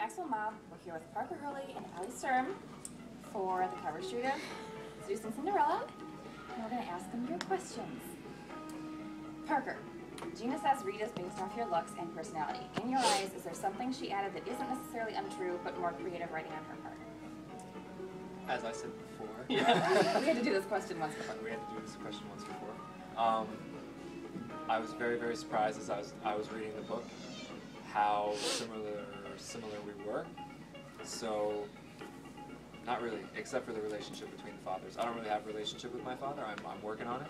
Maxwell Mob. We're here with Parker Hurley and Allie Sturm for the cover shoot of Seducing Cinderella. And we're going to ask them your questions. Parker, Gina says Rita's based off your looks and personality. In your eyes, is there something she added that isn't necessarily untrue, but more creative writing on her part? As I said before. Yeah. We had to do this question once before. I was very, very surprised as I was reading the book how similar we were. So, not really, except for the relationship between the fathers. I don't really have a relationship with my father. I'm working on it,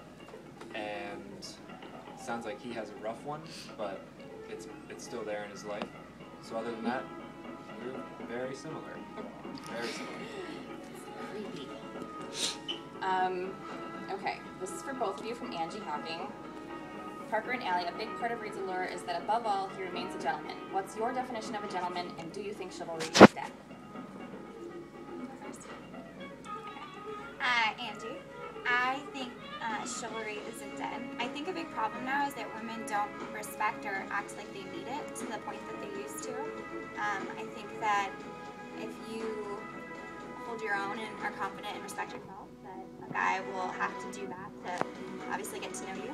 and it sounds like he has a rough one, but it's still there in his life. So other than that, we're very similar. Very similar. Creepy. Okay, this is for both of you from Angie Hawking. Parker and Allie, a big part of Reed's allure is that above all, he remains a gentleman. What's your definition of a gentleman, and do you think chivalry is dead? Angie, I think chivalry isn't dead. I think a big problem now is that women don't respect or act like they need it to the point that they used to. I think that if you hold your own and are confident and respect yourself, that a guy will have to do that to obviously get to know you.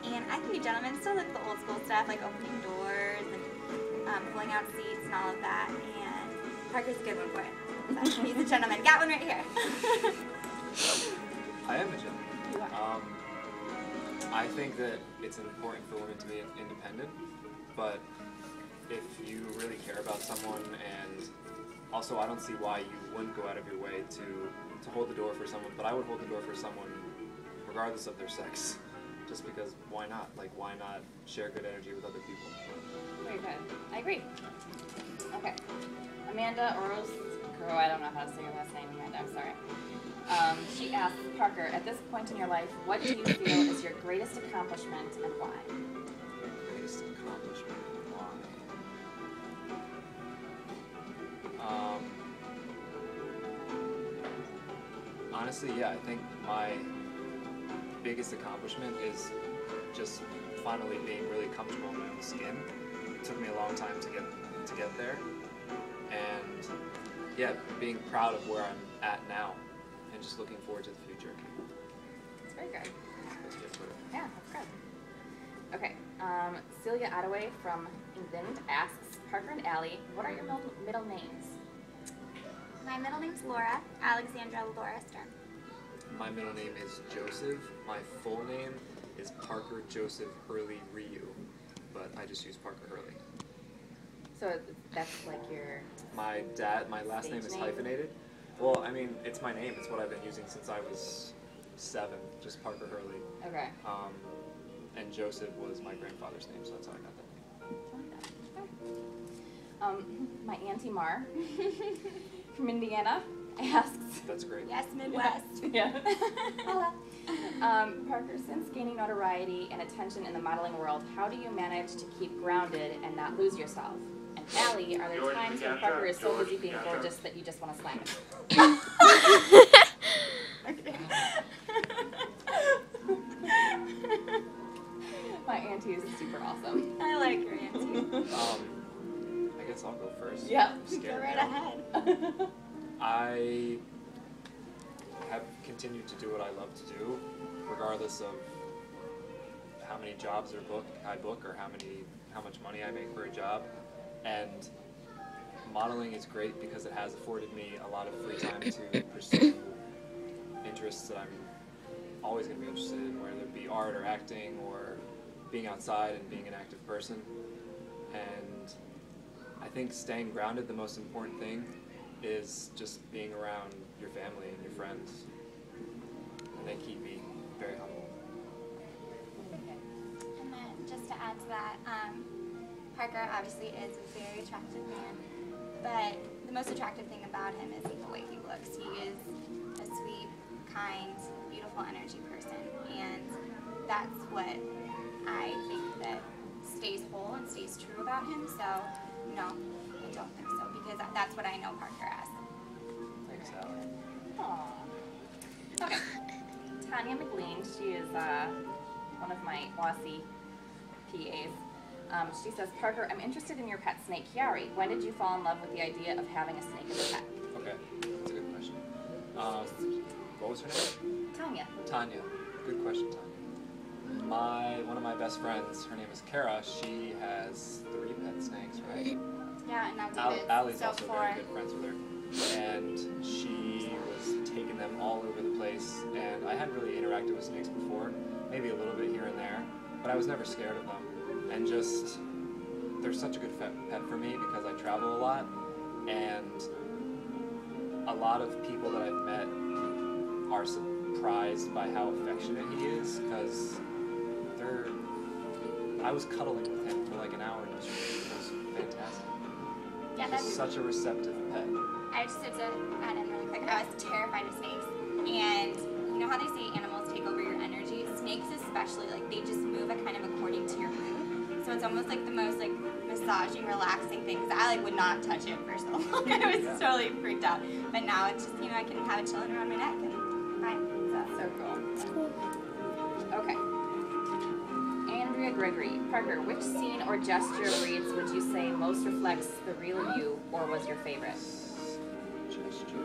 And I think a gentleman still like the old school stuff, like opening doors and pulling out seats and all of that. And Parker's a good one for it. So he's a gentleman. Got one right here. I am a gentleman. You are. I think that it's important for women to be independent, but if you really care about someone, and also I don't see why you wouldn't go out of your way to hold the door for someone, but I would hold the door for someone regardless of their sex. Just because, why not? Like, why not share good energy with other people? Very good. I agree. Okay. Amanda Oroz, I don't know how to say your last name, Amanda, I'm sorry. She asks, Parker, at this point in your life, what do you feel is your greatest accomplishment and why? Greatest accomplishment and why? Honestly, yeah, I think my biggest accomplishment is just finally being really comfortable in my own skin. It took me a long time to get there, and yeah, being proud of where I'm at now, and just looking forward to the future. That's very good. That's good for it. Yeah, that's good. Okay, Celia Attaway from England asks, Parker and Allie, what are your middle names? My middle name's Laura, Alexandra Laura Sturm. My middle name is Joseph. My full name is Parker Joseph Hurley Ryu, but I just use Parker Hurley. So that's like your... My last name is name? hyphenated. Well, I mean, it's my name. It's what I've been using since I was 7, just Parker Hurley. Okay. And Joseph was my grandfather's name, so that's how I got that name. My Auntie Mar from Indiana asks... That's great. Yes, Midwest. Yeah. Parker, since gaining notoriety and attention in the modeling world, how do you manage to keep grounded and not lose yourself? And Allie, are there times when Parker is so busy being gorgeous that you just want to slam him? My auntie is super awesome. I like your auntie. I guess I'll go first. Yeah. I'm scared Go right now. ahead. I have continued to do what I love to do, regardless of how many jobs I book or how much money I make for a job. And modeling is great because it has afforded me a lot of free time to pursue interests that I'm always going to be interested in, whether it be art or acting or being outside and being an active person. And I think staying grounded, the most important thing, is just being around your family and your friends. And they keep me very humble. And then just to add to that, Parker obviously is a very attractive man, but the most attractive thing about him is the way he looks. He is a sweet, kind, beautiful energy person, and that's what I think that stays whole and stays true about him. So, no, I don't think so, because that's what I know Parker as. Thanks, Allie. Aww. Okay. Tanya McLean, she is one of my Wasi PAs. She says, Parker, I'm interested in your pet snake, Chiari. When did you fall in love with the idea of having a snake as a pet? Okay, that's a good question. What was her name? Tanya. Tanya. Good question, Tanya. One of my best friends, her name is Kara. She has 3 pet snakes, right? Yeah, and now David. Allie's so also 4. very good friends with her. And she was taking them all over the place. And I hadn't really interacted with snakes before, maybe a little bit here and there, but I was never scared of them. And just, they're such a good pet for me because I travel a lot. And a lot of people that I've met are surprised by how affectionate he is because I was cuddling with him for like an hour and it was fantastic. Yeah, He's such a receptive pet. I just have to add in really quick. I was terrified of snakes, and you know how they say animals take over your energy? Snakes especially, like they just move kind of according to your mood. So it's almost like the most like massaging, relaxing thing. Because I like would not touch it for so long. I was totally freaked out. But now it's just I can have it chilling around my neck and fine. So that's so cool. That's cool. Okay. Andrea Gregory. Parker, which scene or gesture of Reed's would you say most reflects the real you or was your favorite? Gesture.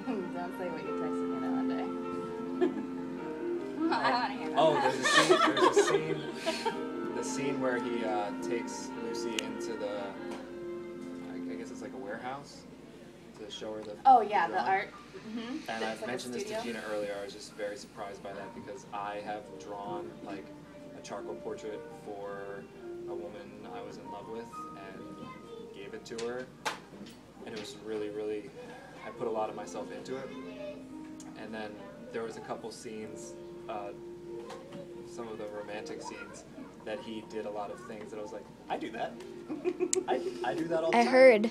Don't say what you texted me that day. I don't want to hear that. Oh, there's a scene. The scene where he takes Lucy into the, I guess it's like a warehouse, to show her the. Oh yeah, the drawing. art. And It's I've like a mentioned this to studio. Gina earlier. I was just very surprised by that because I have drawn like a charcoal portrait for a woman I was in love with and gave it to her, and it was really, really. I put a lot of myself into it, and then there was a couple scenes, some of the romantic scenes, that he did a lot of things that I was like, I do that. I do that all the time. I heard.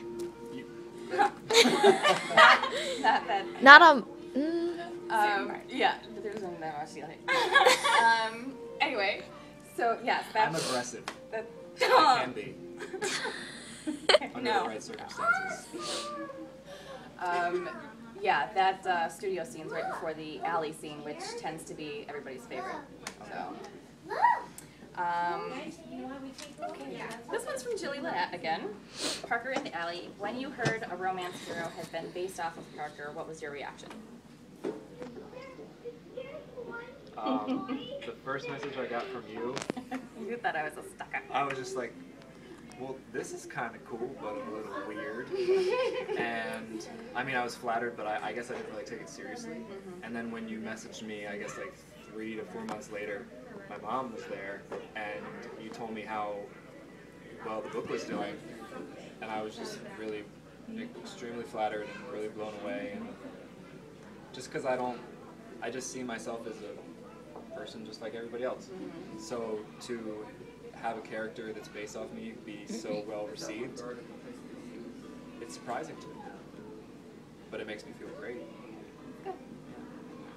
Not that. Not a. Yeah, there's no anyway, so yes, I'm that's. aggressive. That, I can be. Under No. the right circumstances. Yeah, that studio scene's right before the alley scene, which tends to be everybody's favorite. So, okay. This one's from Jilly Lynette again. Parker in the alley. When you heard a romance hero had been based off of Parker, what was your reaction? The first message I got from you, You thought I was a stuck-up. I was just like, well, this is kind of cool, but a little weird. And I mean, I was flattered, but I guess I didn't really take it seriously. And then when you messaged me, I guess like 3 to 4 months later, my mom was there, and you told me how well the book was doing, and I was just really extremely flattered and really blown away. And just because I just see myself as a person just like everybody else. So to have a character that's based off me be so well received, it's surprising to me, but it makes me feel great.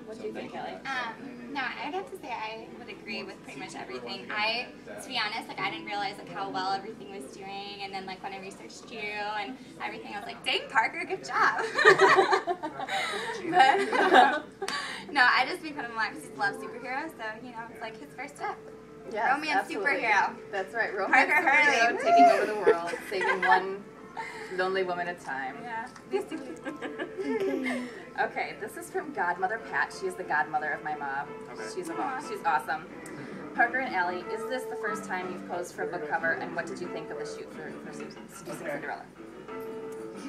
What So do you think, thank you. Kelly? No, I'd have to say I would agree with pretty much everything. To be honest, like I didn't realize like how well everything was doing, and then like when I researched you and everything, I was like, dang, Parker, good job. But no, I just make fun of him a lot because he loves superheroes, so it's like his first step. Yes, Romance absolutely. superhero. That's right, romance Parker superhero Hurley. taking over the world, saving one lonely woman at a time. Yeah. Okay, this is from Godmother Pat. She is the godmother of my mom. Okay. She's awesome. Parker and Allie, is this the first time you've posed for a book cover, and what did you think of the shoot for Seducing Cinderella?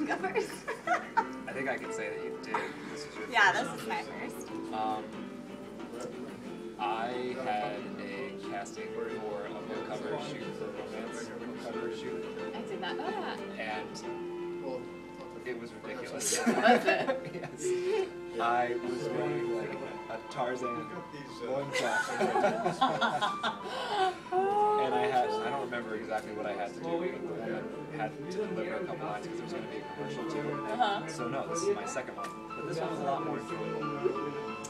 Go first. I think I can say that you did. This was your Yeah, first. this is my first. I had a casting for a book cover shoot, for a romance book cover shoot, I did not know that. and it was ridiculous. Was it? Yes. I was wearing like a Tarzan loincloth, and I don't remember exactly what I had to do. The woman had to deliver a couple lines because there was going to be a commercial too. So no, this is my second one, but this one was a lot more enjoyable.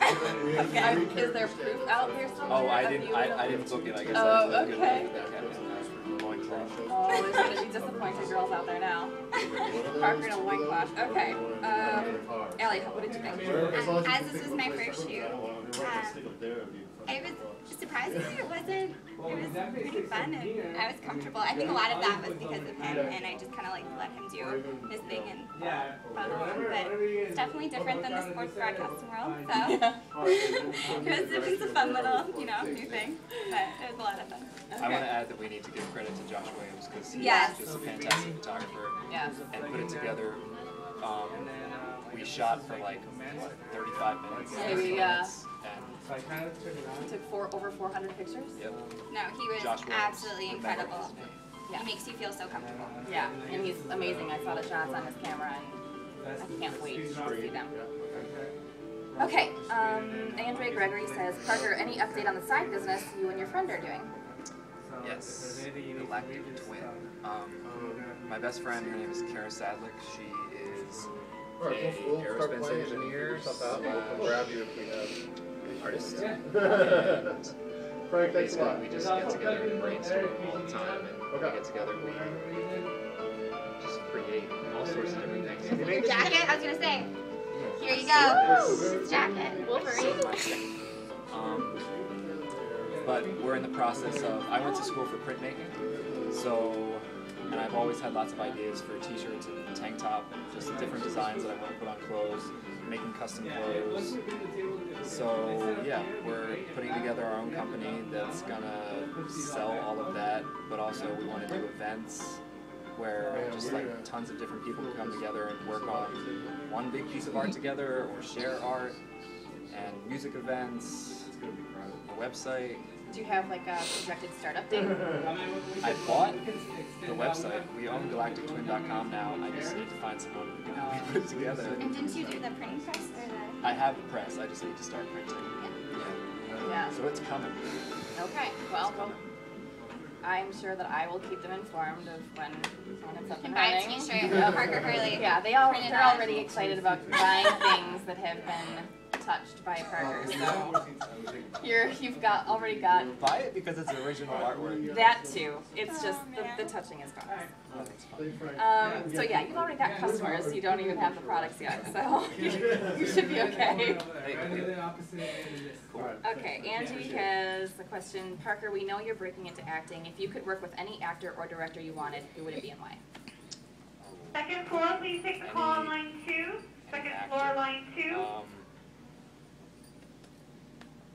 Okay. Is there proof out there somewhere? Oh, I of didn't you? book it. I guess Oh, that's the good okay. thing that kept in the loincloth. Oh, there's going to be disappointed girls out there now. Parker in a loincloth. Okay. Allie, what did you think? As this was my first shoot, I was Surprisingly, it was pretty fun, and I was comfortable. I think a lot of that was because of him, and I just kind of like let him do his thing and follow along. But it's definitely different than the sports broadcasting world, so it was a fun little, new thing. But it was a lot of fun. I want to add that we need to give credit to Josh Williams because he's just a fantastic photographer and put it together. We shot for like, what, 35 minutes? Maybe, and took over 400 pictures? Yep. No, he was absolutely incredible. Yeah. He makes you feel so comfortable. Yeah, and he's amazing. I saw the shots on his camera, and I can't wait to see them. Okay, Andre Gregory says, Parker, any update on the side business you and your friend are doing? Yes, Galactic Twin. My best friend, her name is Kara Sadlick. She is We'll start playing engineer, grab you if we have artist. Frank, thanks a Basically, lot. we just get together and brainstorm all the time, and we get together, we just create all sorts of different things. Your jacket? I was gonna say. Here you go. His jacket. Wolverine. But we're in the process of, I went to school for printmaking, and I've always had lots of ideas for t-shirts and tank top, just different designs that I want to put on clothes, making custom clothes. So yeah, we're putting together our own company that's gonna sell all of that, but also we want to do events where just like tons of different people can come together and work on one big piece of art together or share art, and music events, a website. Do you have like a projected startup date? I bought the website. We own galactictwin.com now. I just need to find someone who can help me put it together. And didn't you do the printing press or the? I have a press. I just need to start printing. Yeah. So it's coming. Okay. Well, I'm sure that I will keep them informed of when it's up and Buy a running. t-shirt, Parker Hurley. Yeah, they're already excited about buying things that have been touched by Parker. So you've already got Buy it because it's original artwork. that too. It's just the touching is bonus. Oh, that's fun. So yeah, you've already got customers. You don't even have the products yet, so you should be okay. Okay, Angie has a question. Parker, we know you're breaking into acting. If you could work with any actor or director you wanted, who would it be and why? Second floor, please take the call on line 2. Second floor, line 2.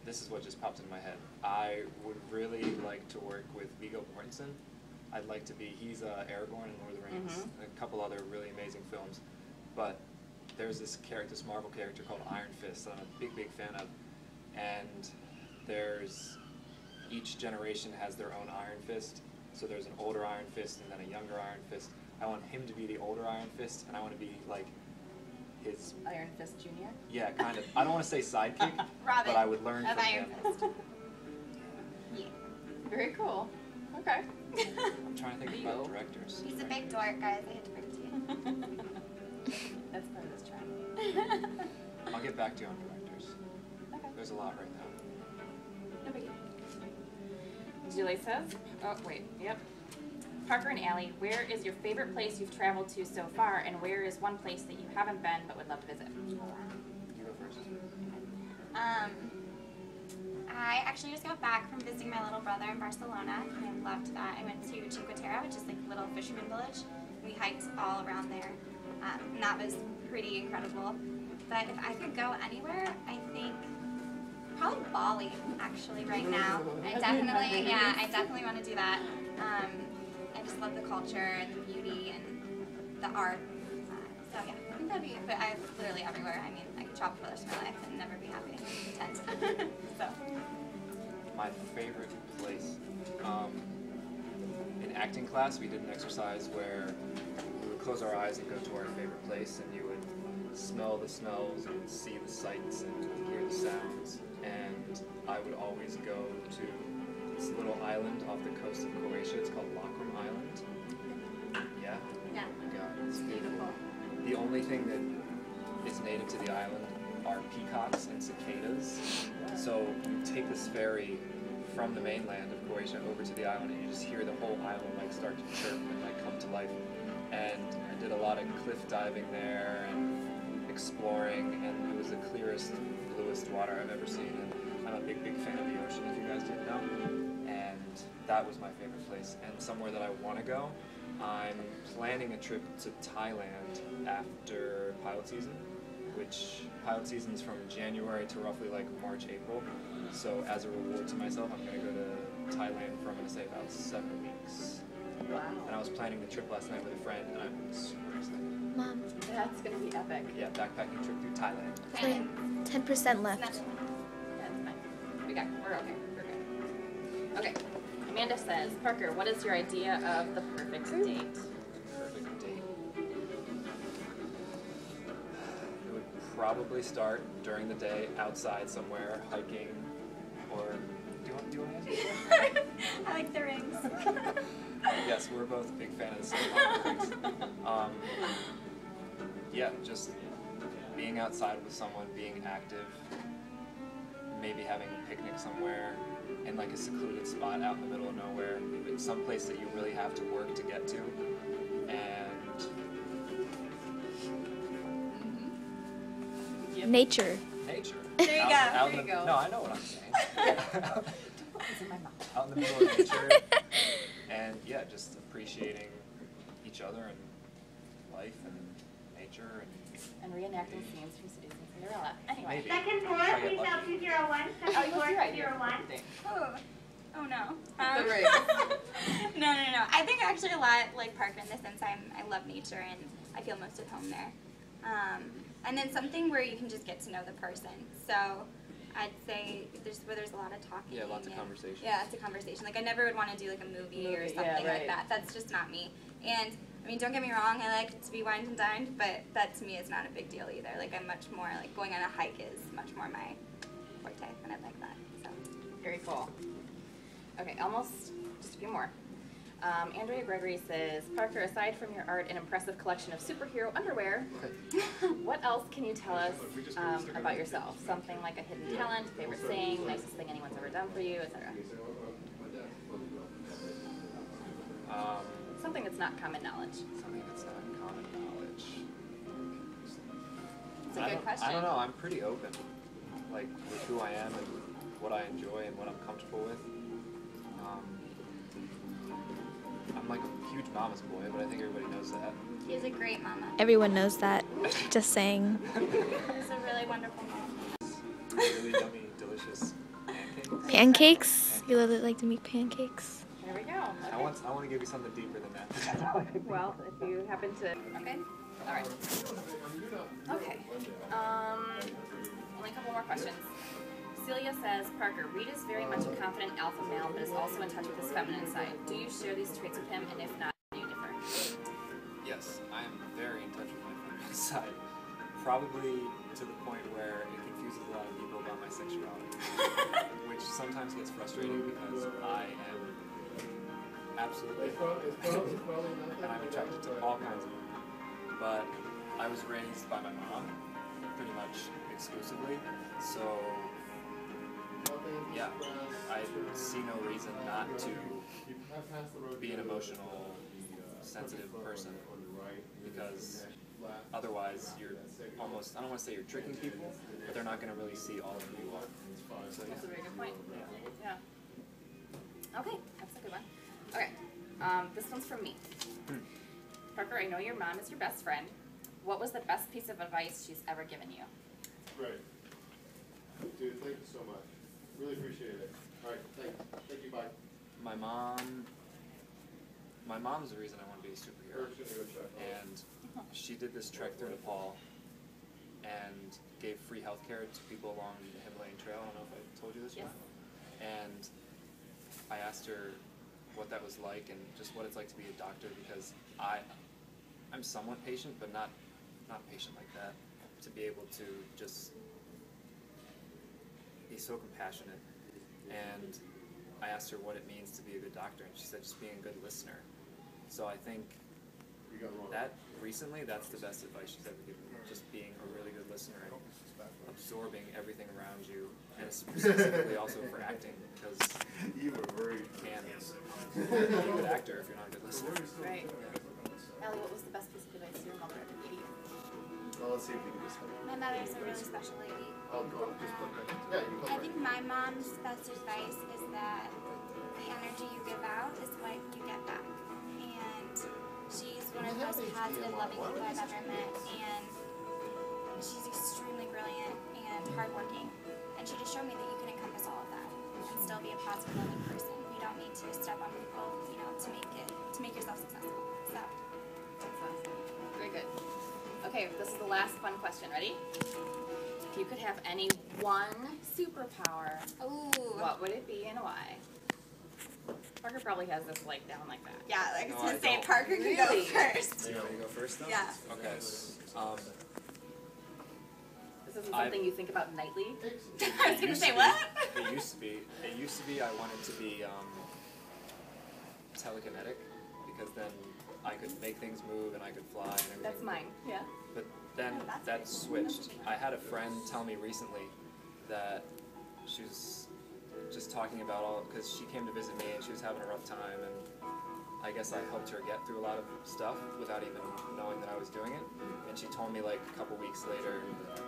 This is what just popped into my head. I would really like to work with Viggo Mortensen. I'd like to be, he's Aragorn in Lord of the Rings, a couple other really amazing films. But there's this Marvel character called Iron Fist that I'm a big fan of. And each generation has their own Iron Fist. So there's an older Iron Fist and then a younger Iron Fist. I want him to be the older Iron Fist, and I want to be like his Iron Fist Jr.? Yeah, kind of. I don't want to say sidekick, Robin but I would learn of from Iron him. Fist. Yeah. Very cool. Okay. I'm trying to think about directors. He's a big dork, guys. I had to bring it to you. That's part of this trend. I'll get back to you on directors. Okay. There's a lot right now. No biggie. Julie says, oh wait, yep. Parker and Allie, where is your favorite place you've traveled to so far, and where is one place that you haven't been but would love to visit? You go first. I actually just got back from visiting my little brother in Barcelona, and I loved that. I went to Cinque Terre, which is like a little fisherman village. We hiked all around there, and that was pretty incredible. But if I could go anywhere, I think probably Bali, actually, right now. I definitely want to do that. I just love the culture and the beauty and the art. So yeah, I think that'd be, but I literally everywhere. I mean, I could travel for the rest of my life and never be happy. Content. So. My favorite place. In acting class, we did an exercise where we would close our eyes and go to our favorite place, and you would smell the smells and see the sights and hear the sounds. And I would always go to this little island off the coast of Croatia. It's called Lockram Island. Yeah? Yeah. Oh my God, it's beautiful. The only thing that is native to the island are peacocks and cicadas. So you take this ferry from the mainland of Croatia over to the island, and you just hear the whole island like start to chirp and like come to life. And I did a lot of cliff diving there and exploring, and it was the clearest bluest water I've ever seen, and I'm a big fan of the ocean, if you guys didn't know. And that was my favorite place. And somewhere that I want to go, I'm planning a trip to Thailand after pilot season, which pilot season's from January to roughly like March, April. So as a reward to myself, I'm going to go to Thailand for, I'm going to say, about 7 weeks. Wow. And I was planning the trip last night with a friend, and I'm super excited. Mom, That's gonna be epic. Yeah, backpacking trip through Thailand. it's like 10% left. Yeah, that's fine. We're okay. We're good. Okay. Amanda says, Parker, what is your idea of the perfect date? Perfect date. It would probably start during the day outside somewhere, hiking, or do you want to answer? I like the rings. Yes, we're both a big fan of the same things. Yeah, just being outside with someone, being active, maybe having a picnic somewhere in like a secluded spot out in the middle of nowhere, some place that you really have to work to get to, and Nature. nature. There you go. Out There in you the, go. No, I know what I'm saying. It's in my mouth. Out in the middle of nature, and yeah, just appreciating each other and life and nature And reenacting scenes from Seducing Cinderella. Anyway. Maybe. Second floor, I get please now lucky. 201. Oh, Second floor, what's your idea? 201. Oh no. The rings. No. I think actually a lot like Parker in the sense I love nature and I feel most at home there. And then something where you can just get to know the person. So I'd say there's a lot of talking. Yeah, lots of and- conversation. Yeah, lots of conversation. Like I never would want to do like a movie or Movie, something yeah, like right. that. That's just not me. And I mean, don't get me wrong, I like to be wined and dined, but that to me is not a big deal either. Like I'm much more like going on a hike is much more my forte, and I like that. So. Very cool. Okay, almost just a few more. Andrea Gregory says, Parker, aside from your art and impressive collection of superhero underwear, what else can you tell us about yourself? Something like a hidden talent, favorite saying, nicest thing anyone's ever done for you, etc. Something that's not common knowledge. Something that's not common knowledge. It's a good question. I don't know. I'm pretty open, like with who I am and what I enjoy and what I'm comfortable with. I'm like a huge mama's boy, but I think everybody knows that. She's a great mama. Everyone knows that. Just saying. She's a really wonderful mom. Really yummy, delicious pancakes. Pancakes? You like to make pancakes? There we go. I Okay. want to give you something deeper than that. Well, if you happen to. Okay. All right. Okay. Only a couple more questions. Celia says, Parker, Reed is very much a confident alpha male, but is also in touch with his feminine side. Do you share these traits with him, and if not, do you differ? Yes, I am very in touch with my feminine side. Probably to the point where it confuses a lot of people about my sexuality, which sometimes gets frustrating because I am absolutely and I'm attracted to all kinds of women. But I was raised by my mom pretty much exclusively, so yeah, I see no reason not to be an emotional, sensitive person, because otherwise you're almost, I don't want to say you're tricking people, but they're not going to really see all of who you are. So, yeah. That's a very good point. Yeah. Yeah. Okay, that's a good one. Okay, this one's from me. Parker, I know your mom is your best friend. What was the best piece of advice she's ever given you? Great. Dude, thank you so much. Really appreciate it. All right, thank you, bye. My mom's the reason I want to be a superhero. And she did this trek through Nepal and gave free healthcare to people along the Himalayan Trail. I don't know if I told you this Yes. one. And I asked her what that was like and just what it's like to be a doctor, because I'm somewhat patient, but not patient like that. To be able to just be so compassionate. And I asked her what it means to be a good doctor, and she said just being a good listener. So I think that recently, that's the best advice she's ever given me, just being a really good listener and absorbing everything around you, and specifically also for acting, because you can be a good actor if you're not a good listener. Right. Allie, what was the best piece of advice your mother ever gave you? So let's see if we can just. My mother's a really special lady. I'll go. Just put right. Yeah, you can put I right. think my mom's best advice is that the energy you give out is what you get back. And she's one of the most positive, loving people I've ever met. And she's extremely brilliant and hardworking. And she just showed me that you can encompass all of that and still be a positive, loving person. You don't need to step on people, you know, to make yourself successful. So. That's awesome. Very good. Okay, this is the last fun question. Ready? If you could have any one superpower, Ooh. what would it be and why? Parker probably has this like down like that. Yeah, like No, I was gonna I say don't. Parker can go first. You want me to go first though? Yeah. Okay. This isn't something you think about nightly. I was gonna say what? It used to be. It used to be. I wanted to be telekinetic because then I could make things move and I could fly and everything. That's mine. Yeah. But then Oh, that's that pretty cool. switched. I had a friend tell me recently that she was just talking about all, because she came to visit me and she was having a rough time, and I guess I helped her get through a lot of stuff without even knowing that I was doing it. And she told me like a couple weeks later,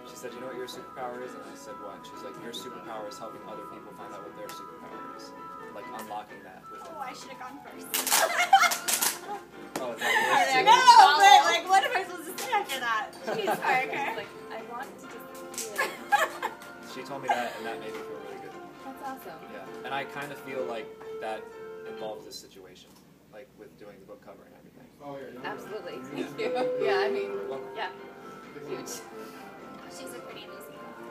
she said, you know what your superpower is? And I said, what? She was like, your superpower is helping other people find out what their superpower is. Like unlocking that within. Oh, I should have gone first. Oh, is that yours too? No, but like, what am I supposed to say after that? Jeez, Parker. Like, I want to just do it. She told me that, and that made me feel really good. That's awesome. Yeah, and I kind of feel like that involves this situation, like with doing the book cover and everything. Oh, yeah. Absolutely. Thank you. Yeah, I mean, Welcome. yeah. Huge. She's a pretty amazing girl.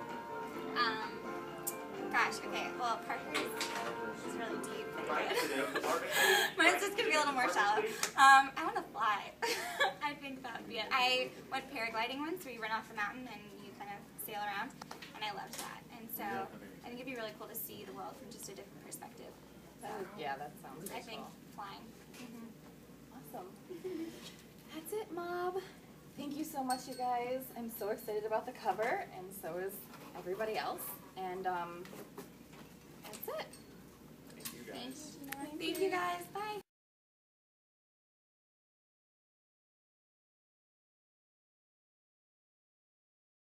Gosh, okay, well, Parker's is really deep. Mine's just gonna be a little more shallow. I want to fly. I think that would be it. I went paragliding once where you run off the mountain and you kind of sail around, and I loved that. And so I think it'd be really cool to see the world from just a different perspective. So Yeah, that sounds I think cool. flying. Awesome. That's it, Mob. Thank you so much, you guys. I'm so excited about the cover, and so is everybody else. And that's it. Thank you guys. Thank you guys. Bye.